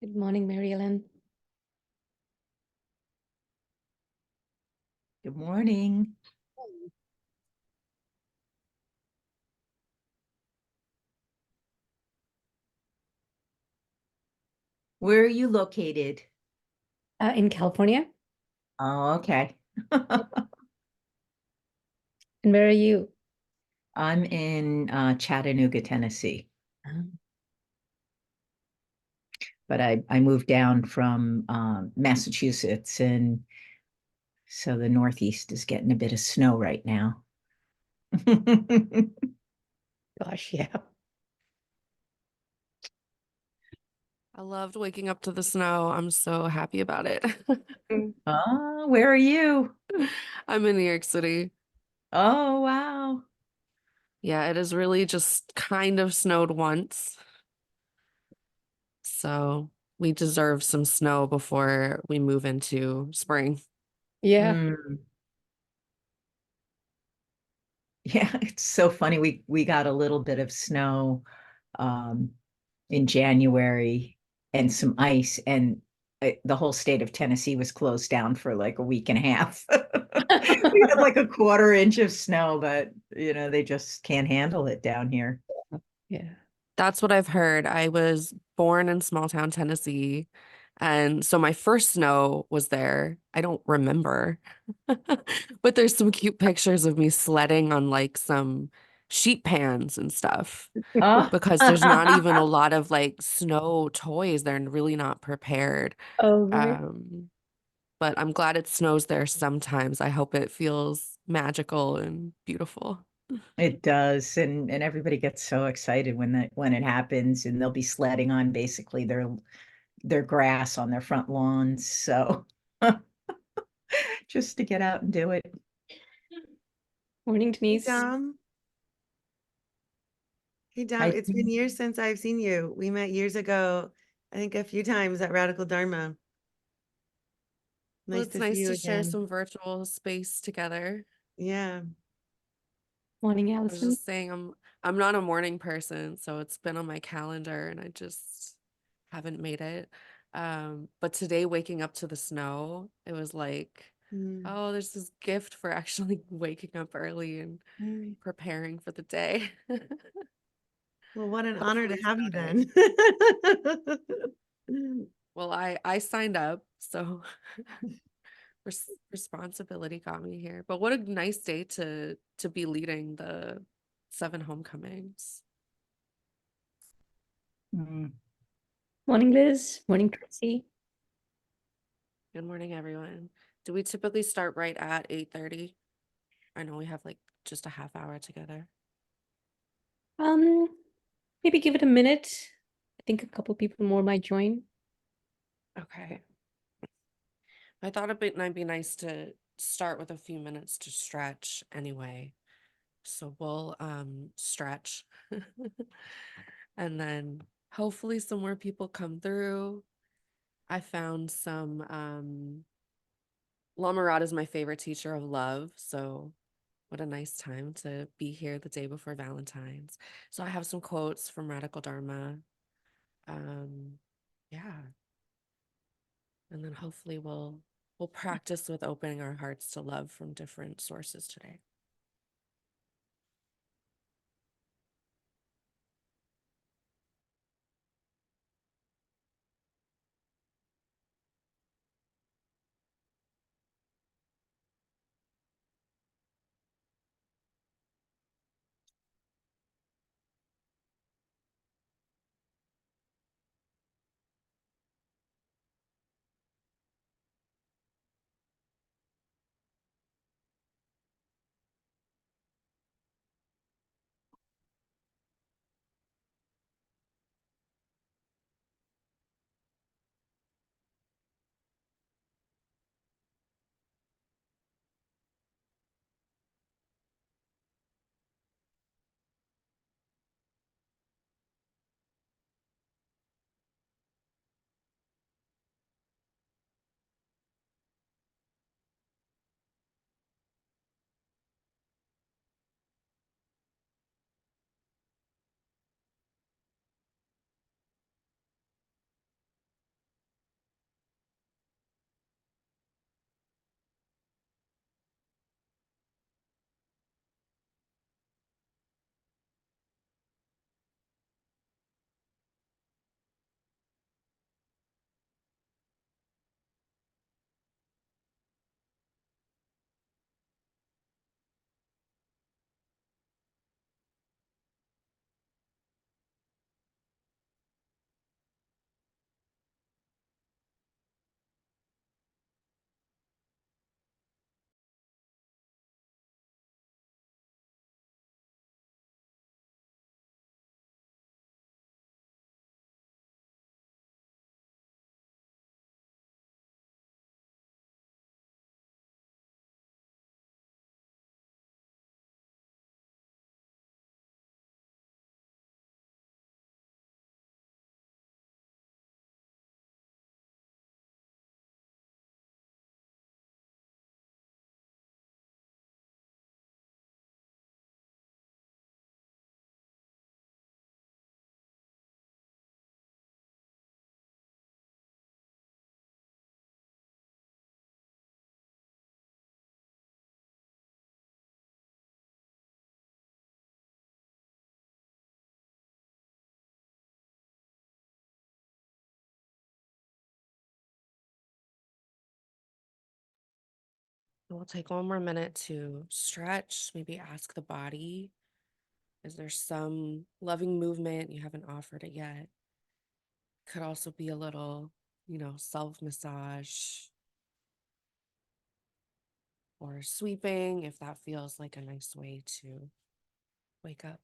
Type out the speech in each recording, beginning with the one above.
Good morning, Mary Ellen. Good morning. Where are you located? In California. Oh, okay. And where are you? I'm in Chattanooga, Tennessee, Um, but I moved down from Massachusetts, and so the Northeast is getting a bit of snow right now. Gosh, yeah. I loved waking up to the snow. I'm so happy about it. Oh, where are you? I'm in New York City. Oh, wow. Yeah, it has really just kind of snowed once. So we deserve some snow before we move into spring. Yeah. Mm. Yeah, it's so funny. We got a little bit of snow um, in January and some ice, and the whole state of Tennessee was closed down for like a week and a half. We had like a quarter inch of snow, but they just can't handle it down here. Yeah. That's what I've heard. I was born in small town Tennessee. And so my first snow was there. I don't remember. But there's some cute pictures of me sledding on like some sheet pans and stuff Oh, because there's not even a lot of like snow toys. They're really not prepared. Oh, right. Um, but I'm glad it snows there sometimes. I hope it feels magical and beautiful. it does, and everybody gets so excited when it happens, and they'll be sledding on basically their grass on their front lawns. So just to get out and do it. Morning, Hey Denise. Dom. Hey Dom, I it's been years since I've seen you. We met years ago, I think a few times at Radical Dharma. Well, Nice it's to see nice you to share again. some virtual space together. Yeah. Morning, I was Allison. just saying I'm not a morning person, so it's been on my calendar and I just haven't made it. But today waking up to the snow, it was like, Mm. oh, there's this gift for actually waking up early and Mm. preparing for the day. Well, what an honor to Hopefully have you snow day. then. Well, I signed up, so responsibility got me here. But what a nice day to be leading the 7 homecomings. Mm. Morning, Liz. Morning, Tracy. Good morning, everyone. Do we typically start right at 8:30? I know we have like just a half hour together. Um, Maybe give it a minute. I think a couple people more might join. Okay. I thought it might be nice to start with a few minutes to stretch anyway. So we'll stretch and then hopefully some more people come through. I found some La Mirada is my favorite teacher of love, so what a nice time to be here the day before Valentine's. So I have some quotes from Radical Dharma. Um, yeah, and then hopefully we'll practice with opening our hearts to love from different sources today. We'll take one more minute to stretch, maybe ask the body, is there some loving movement? You haven't offered it yet. Could also be a little, self massage or sweeping if that feels like a nice way to wake up.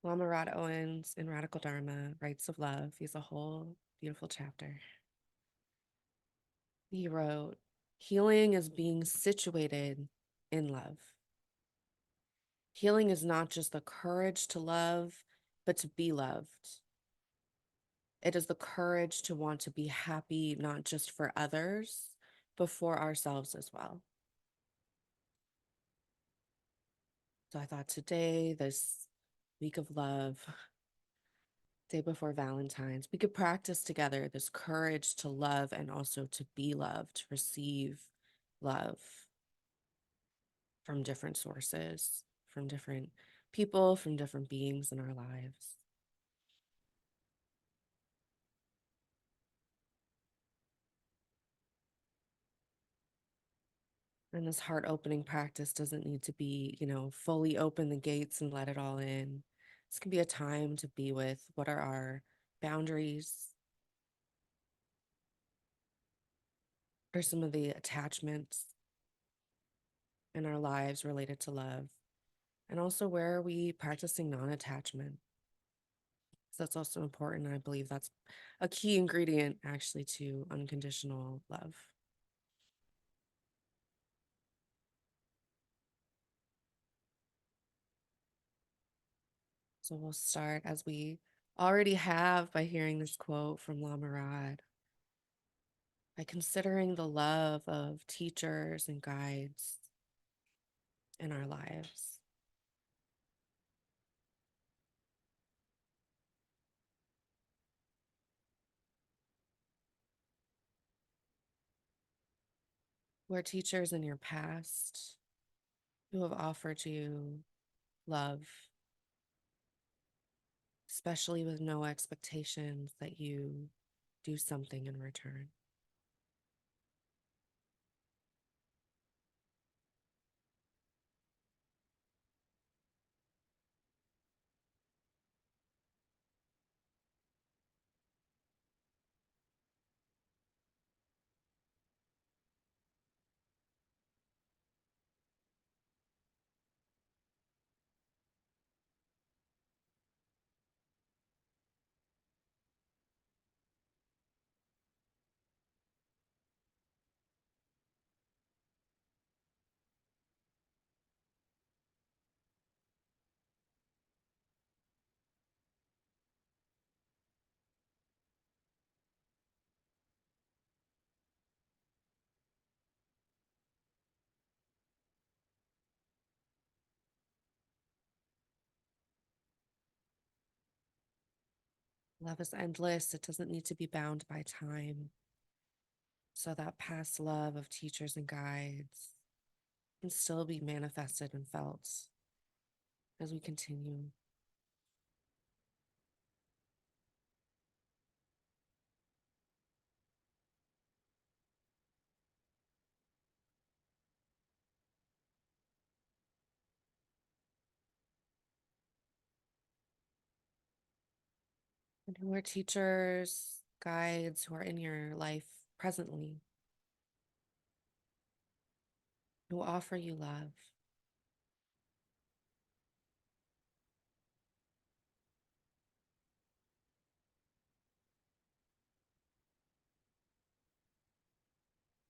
Lama Rod Owens in Radical Dharma, Rights of Love, he's a whole beautiful chapter. He wrote, healing is being situated in love. Healing is not just the courage to love, but to be loved. It is the courage to want to be happy, not just for others, but for ourselves as well. So I thought today, this week of love, day before Valentine's, we could practice together this courage to love and also to be loved, to receive love from different sources, from different people, from different beings in our lives. And this heart opening practice doesn't need to be, fully open the gates and let it all in. This can be a time to be with what are our boundaries, or some of the attachments in our lives related to love. And also, where are we practicing non-attachment? So that's also important. I believe that's a key ingredient actually to unconditional love. So we'll start as we already have by hearing this quote from Lama Rod, by considering the love of teachers and guides in our lives. Who are teachers in your past who have offered you love, especially with no expectations that you do something in return. Love is endless. It doesn't need to be bound by time. So that past love of teachers and guides can still be manifested and felt as we continue. And who are teachers, guides who are in your life presently, who offer you love?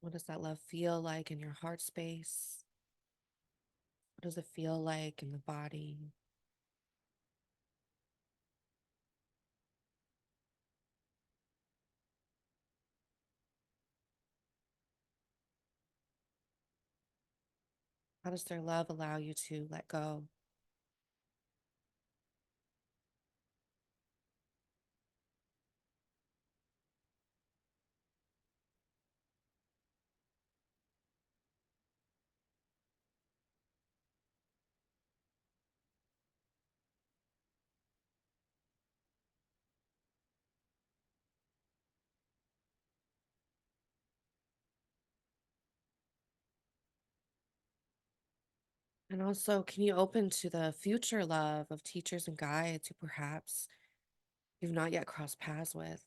What does that love feel like in your heart space? What does it feel like in the body? How does their love allow you to let go? And also, can you open to the future love of teachers and guides who perhaps you've not yet crossed paths with?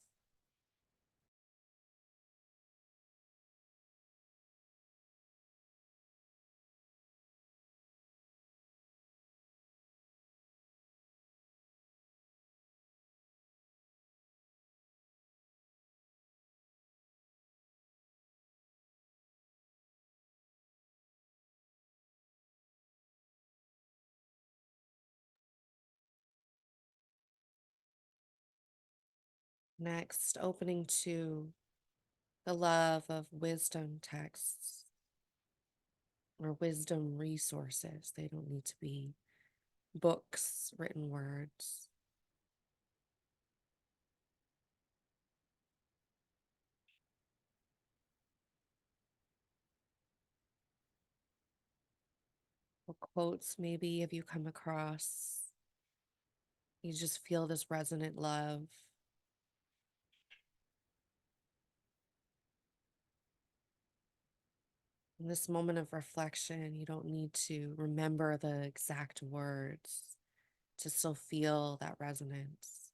Next, opening to the love of wisdom texts or wisdom resources. They don't need to be books, written words. Or quotes, maybe, if you come across, you just feel this resonant love. In this moment of reflection, you don't need to remember the exact words to still feel that resonance.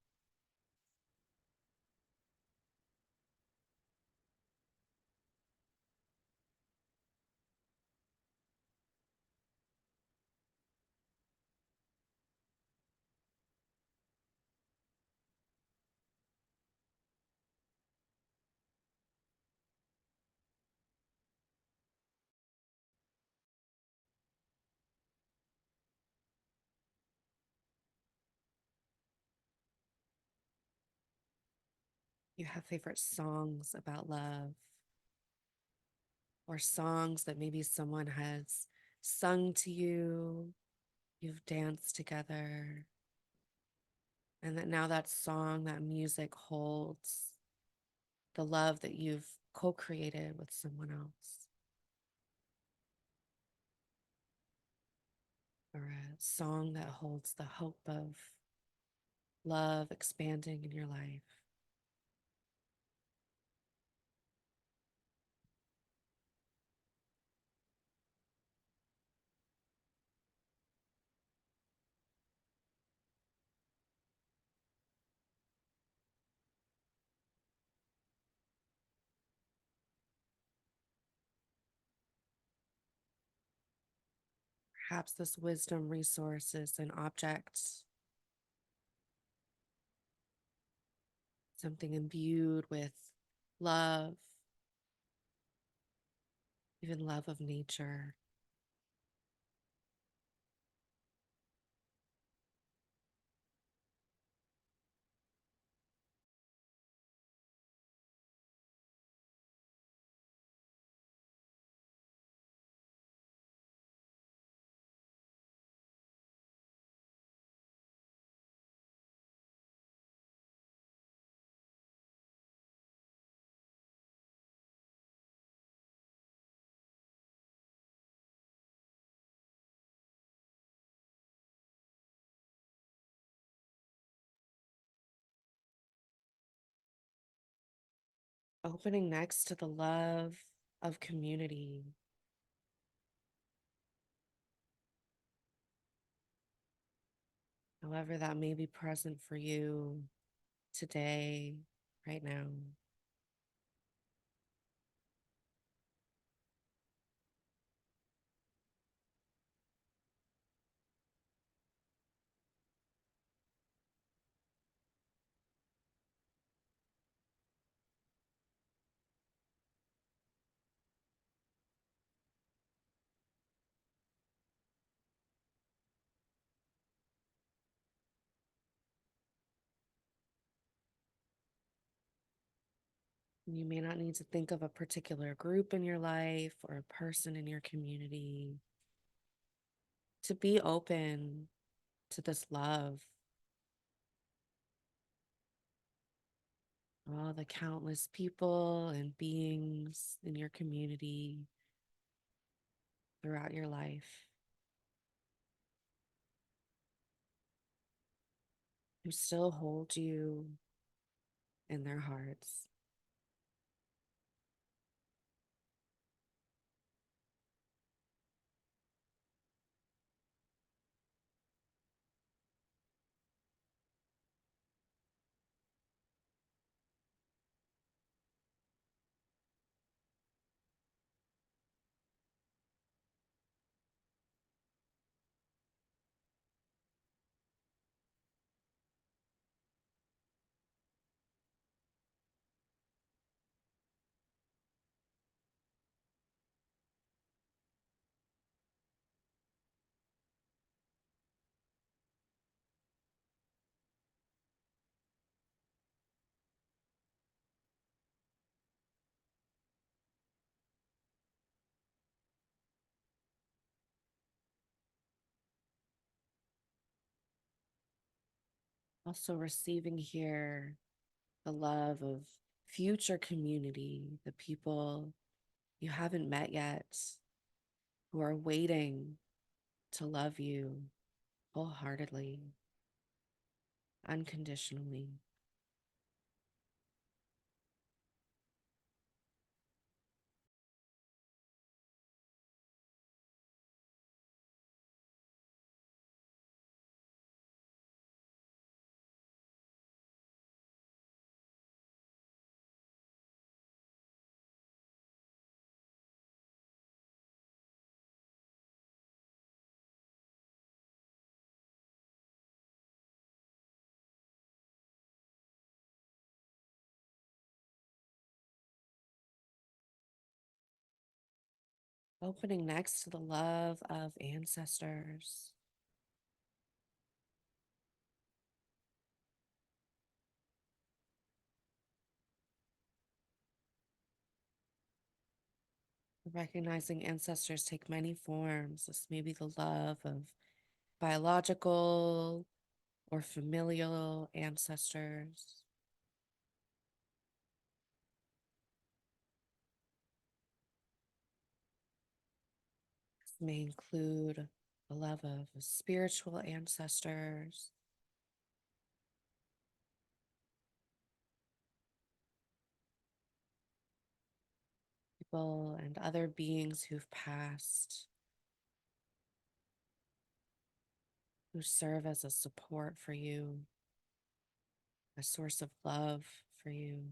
You have favorite songs about love or songs that maybe someone has sung to you, you've danced together, and that now that song, that music holds the love that you've co-created with someone else. Or a song that holds the hope of love expanding in your life. Perhaps this wisdom resource is an object, something imbued with love, even love of nature. Opening next to the love of community. However, that may be present for you today, right now. You may not need to think of a particular group in your life or a person in your community to be open to this love. All the countless people and beings in your community throughout your life who still hold you in their hearts. Also receiving here the love of future community, the people you haven't met yet, who are waiting to love you wholeheartedly, unconditionally. Opening next to the love of ancestors. Recognizing ancestors take many forms. This may be the love of biological or familial ancestors. This may include the love of spiritual ancestors, people and other beings who've passed, who serve as a support for you, a source of love for you.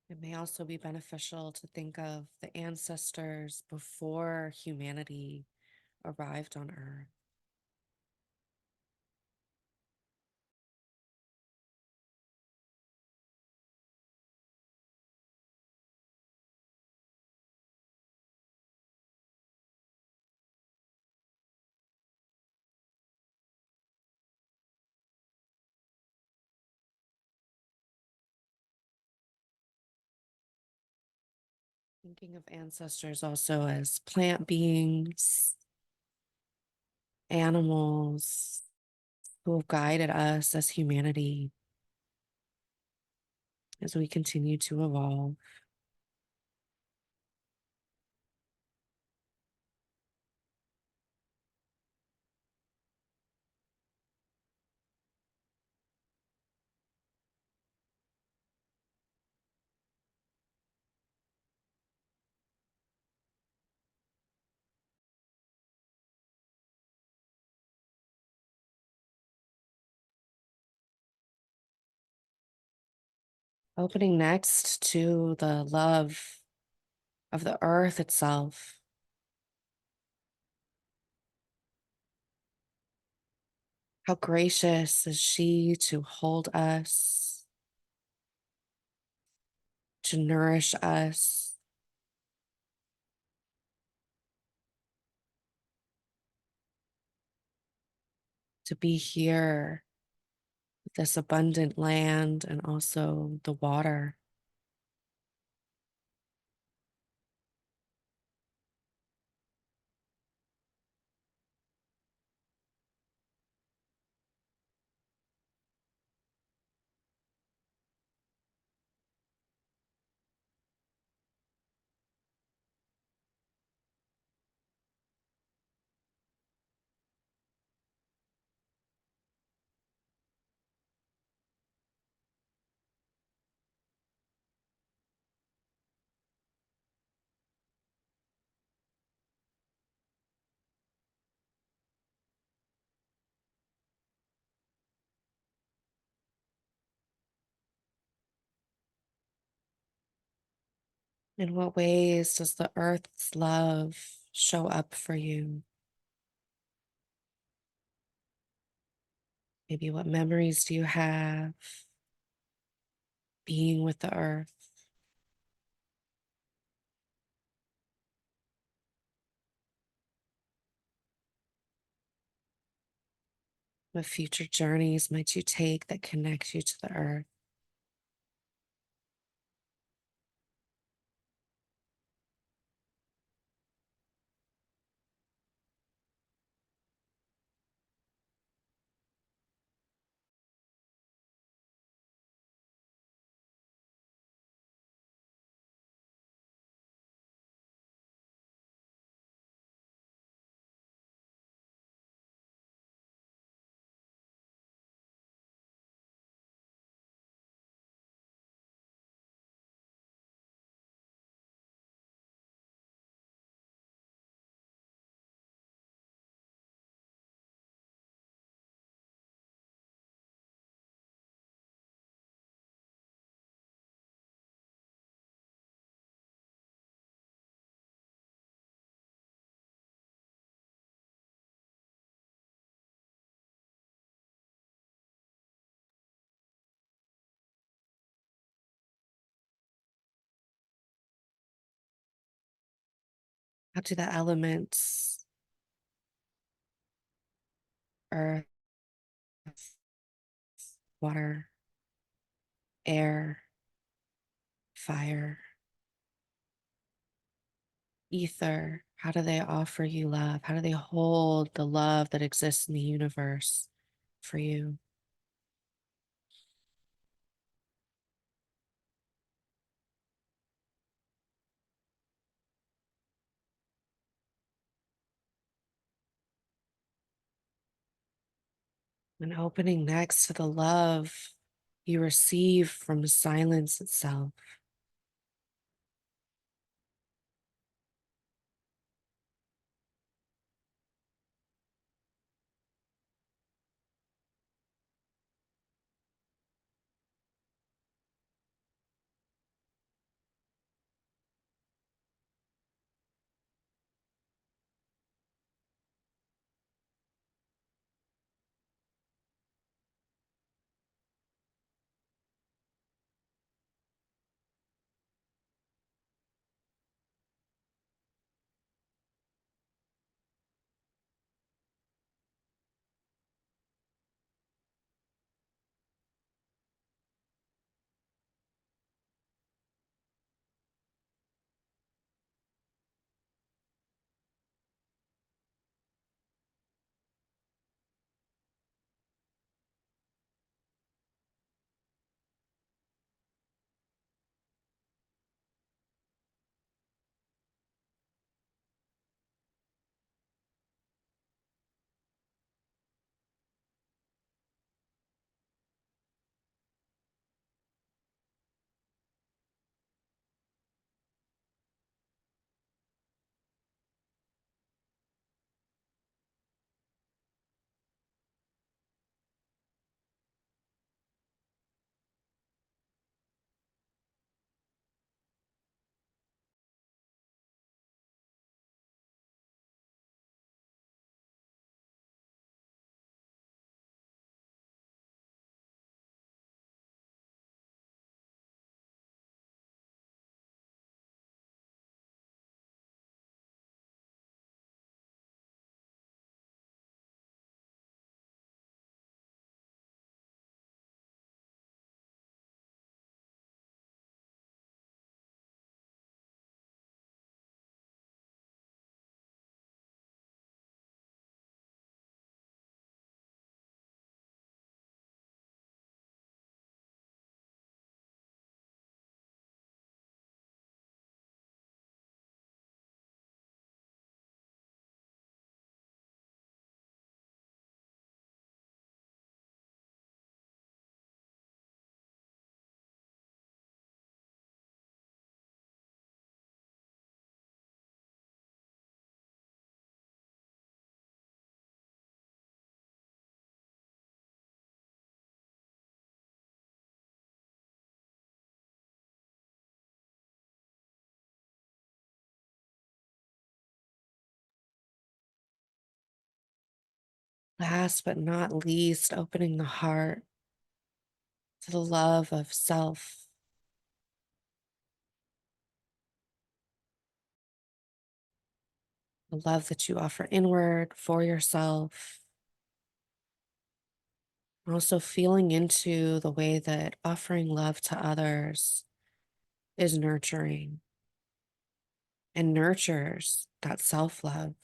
It may also be beneficial to think of the ancestors before humanity arrived on Earth. Thinking of ancestors also as plant beings, animals who have guided us as humanity as we continue to evolve. Opening next to the love of the earth itself. How gracious is she to hold us, to nourish us, to be here with this abundant land and also the water. In what ways does the earth's love show up for you? Maybe what memories do you have being with the earth? What future journeys might you take that connect you to the earth? How do the elements, earth, water, air, fire, ether, how do they offer you love? How do they hold the love that exists in the universe for you? And opening next to the love you receive from silence itself. Last but not least, opening the heart to the love of self. The love that you offer inward for yourself. Also feeling into the way that offering love to others is nurturing and nurtures that self-love.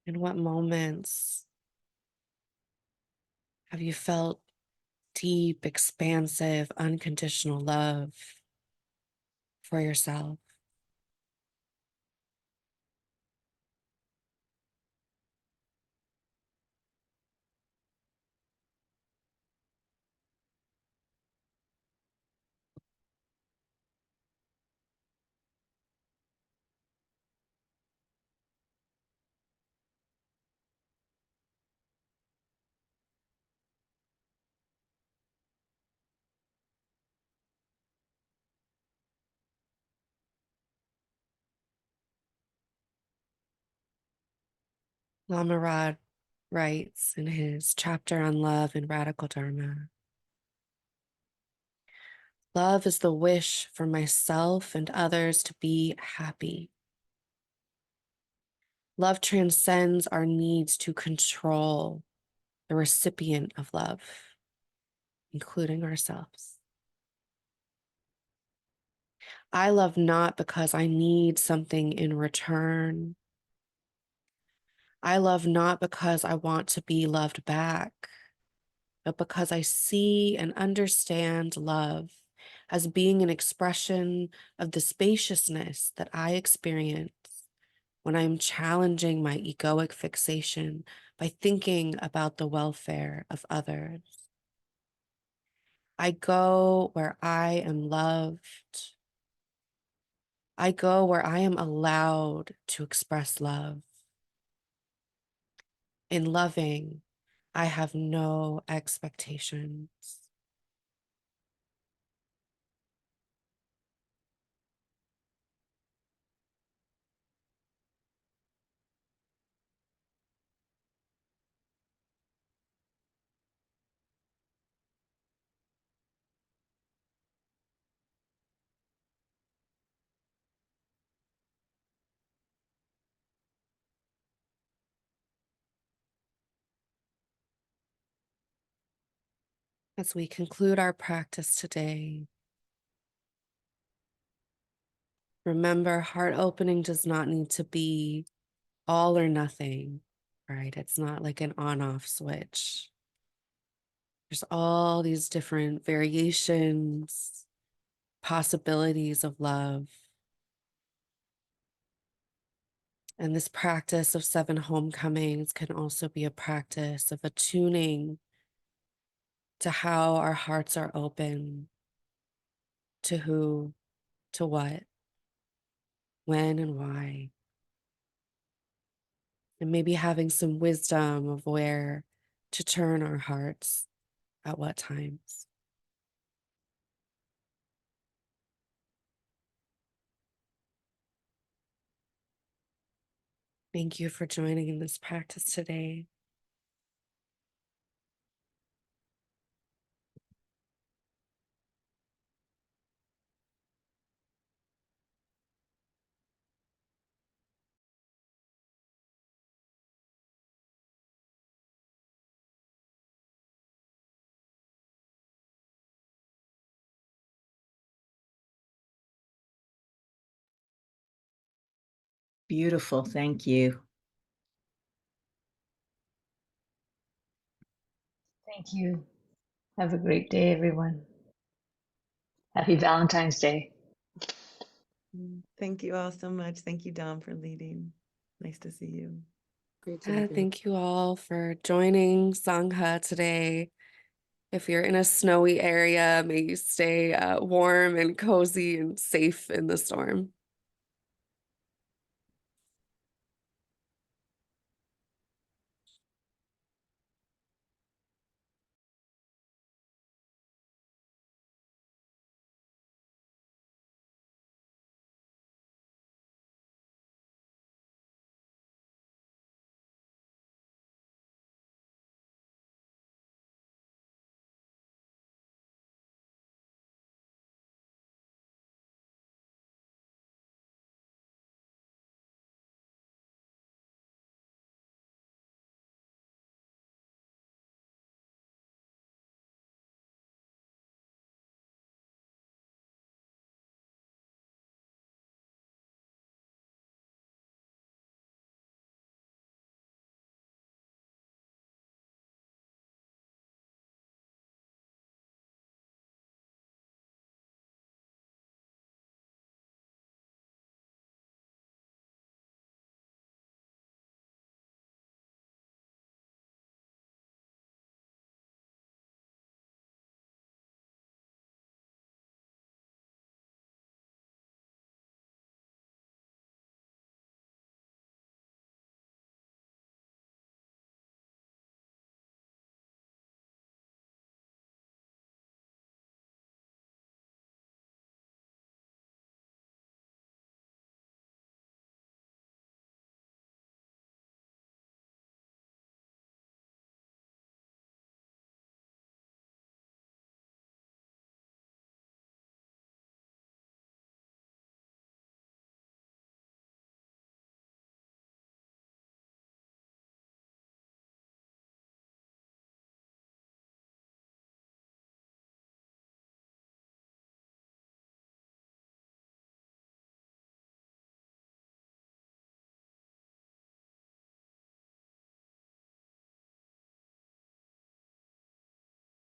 In what moments have you felt deep, expansive, unconditional love for yourself? Lamarad writes in his chapter on love in Radical Dharma, love is the wish for myself and others to be happy. Love transcends our needs to control the recipient of love, including ourselves. I love not because I need something in return. I love not because I want to be loved back, but because I see and understand love as being an expression of the spaciousness that I experience when I'm challenging my egoic fixation by thinking about the welfare of others. I go where I am loved. I go where I am allowed to express love. In loving, I have no expectations. As we conclude our practice today, remember, heart opening does not need to be all or nothing, right? It's not like an on-off switch. There's all these different variations, possibilities of love. And this practice of 7 homecomings can also be a practice of attuning to how our hearts are open, to who, to what, when, and why. And maybe having some wisdom of where to turn our hearts at what times. Thank you for joining in this practice today. Beautiful. Thank you. Thank you. Have a great day, everyone. Happy Valentine's Day. Thank you all so much. Thank you, Dom, for leading. Nice to see you. Great job. Thank you all for joining Sangha today. If you're in a snowy area, may you stay warm and cozy and safe in the storm.